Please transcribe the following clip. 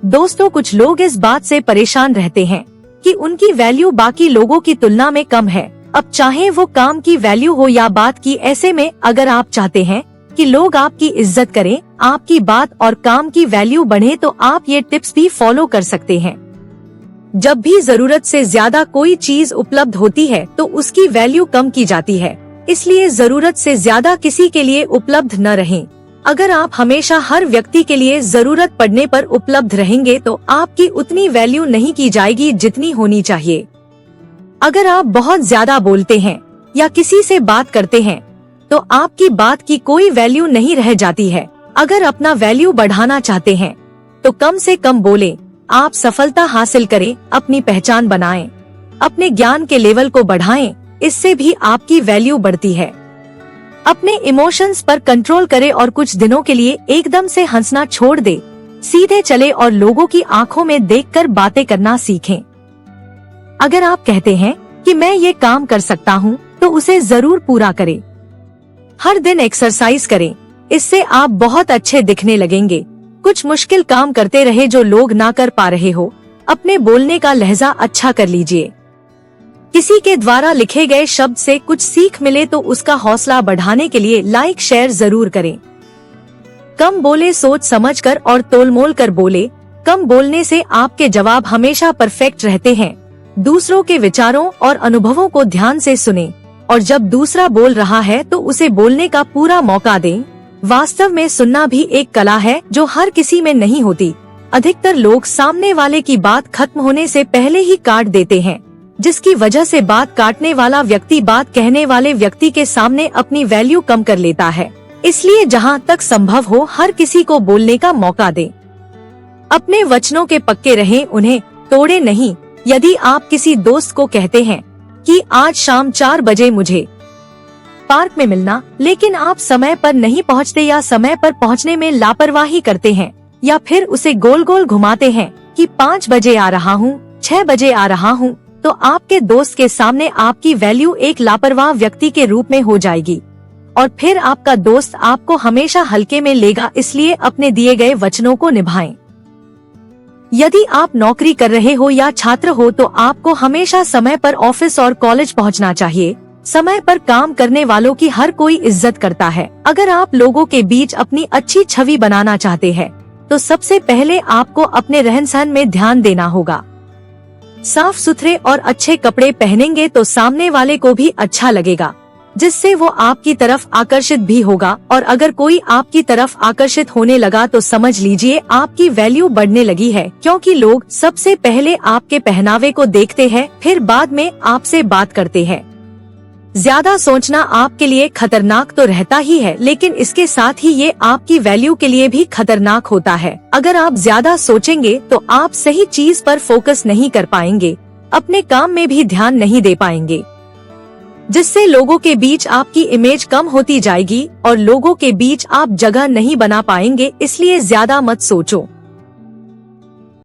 दोस्तों, कुछ लोग इस बात से परेशान रहते हैं कि उनकी वैल्यू बाकी लोगों की तुलना में कम है। अब चाहे वो काम की वैल्यू हो या बात की, ऐसे में अगर आप चाहते हैं कि लोग आपकी इज्जत करें, आपकी बात और काम की वैल्यू बढ़े, तो आप ये टिप्स भी फॉलो कर सकते हैं। जब भी जरूरत से ज्यादा कोई चीज उपलब्ध होती है तो उसकी वैल्यू कम की जाती है, इसलिए जरूरत से ज्यादा किसी के लिए उपलब्ध न रहें। अगर आप हमेशा हर व्यक्ति के लिए जरूरत पड़ने पर उपलब्ध रहेंगे तो आपकी उतनी वैल्यू नहीं की जाएगी जितनी होनी चाहिए। अगर आप बहुत ज्यादा बोलते हैं या किसी से बात करते हैं तो आपकी बात की कोई वैल्यू नहीं रह जाती है। अगर अपना वैल्यू बढ़ाना चाहते हैं तो कम से कम बोलें, आप सफलता हासिल करें, अपनी पहचान बनाएं, अपने ज्ञान के लेवल को बढ़ाएं, इससे भी आपकी वैल्यू बढ़ती है। अपने इमोशंस पर कंट्रोल करें और कुछ दिनों के लिए एकदम से हंसना छोड़ दे। सीधे चले और लोगों की आंखों में देखकर बातें करना सीखें। अगर आप कहते हैं कि मैं ये काम कर सकता हूँ तो उसे जरूर पूरा करें। हर दिन एक्सरसाइज करें, इससे आप बहुत अच्छे दिखने लगेंगे। कुछ मुश्किल काम करते रहे जो लोग ना कर पा रहे हो। अपने बोलने का लहजा अच्छा कर लीजिए। किसी के द्वारा लिखे गए शब्द से कुछ सीख मिले तो उसका हौसला बढ़ाने के लिए लाइक शेयर जरूर करें। कम बोले, सोच समझकर और तोलमोल कर बोले। कम बोलने से आपके जवाब हमेशा परफेक्ट रहते हैं। दूसरों के विचारों और अनुभवों को ध्यान से सुनें और जब दूसरा बोल रहा है तो उसे बोलने का पूरा मौका दें। वास्तव में सुनना भी एक कला है जो हर किसी में नहीं होती। अधिकतर लोग सामने वाले की बात खत्म होने से पहले ही काट देते हैं, जिसकी वजह से बात काटने वाला व्यक्ति बात कहने वाले व्यक्ति के सामने अपनी वैल्यू कम कर लेता है। इसलिए जहाँ तक संभव हो हर किसी को बोलने का मौका दें। अपने वचनों के पक्के रहें, उन्हें तोड़े नहीं। यदि आप किसी दोस्त को कहते हैं कि आज शाम 4 बजे मुझे पार्क में मिलना, लेकिन आप समय पर नहीं पहुंचते या समय पर पहुंचने में लापरवाही करते हैं या फिर उसे गोल गोल घुमाते हैं कि 5 बजे आ रहा हूँ, 6 बजे आ रहा हूँ, तो आपके दोस्त के सामने आपकी वैल्यू एक लापरवाह व्यक्ति के रूप में हो जाएगी और फिर आपका दोस्त आपको हमेशा हल्के में लेगा। इसलिए अपने दिए गए वचनों को निभाएं। यदि आप नौकरी कर रहे हो या छात्र हो तो आपको हमेशा समय पर ऑफिस और कॉलेज पहुंचना चाहिए। समय पर काम करने वालों की हर कोई इज्जत करता है। अगर आप लोगों के बीच अपनी अच्छी छवि बनाना चाहते हैं तो सबसे पहले आपको अपने रहन सहन में ध्यान देना होगा। साफ सुथरे और अच्छे कपड़े पहनेंगे तो सामने वाले को भी अच्छा लगेगा, जिससे वो आपकी तरफ आकर्षित भी होगा। और अगर कोई आपकी तरफ आकर्षित होने लगा तो समझ लीजिए आपकी वैल्यू बढ़ने लगी है, क्योंकि लोग सबसे पहले आपके पहनावे को देखते हैं, फिर बाद में आपसे बात करते हैं। ज्यादा सोचना आपके लिए खतरनाक तो रहता ही है, लेकिन इसके साथ ही ये आपकी वैल्यू के लिए भी खतरनाक होता है। अगर आप ज्यादा सोचेंगे तो आप सही चीज पर फोकस नहीं कर पाएंगे, अपने काम में भी ध्यान नहीं दे पाएंगे, जिससे लोगों के बीच आपकी इमेज कम होती जाएगी और लोगों के बीच आप जगह नहीं बना पाएंगे। इसलिए ज्यादा मत सोचो।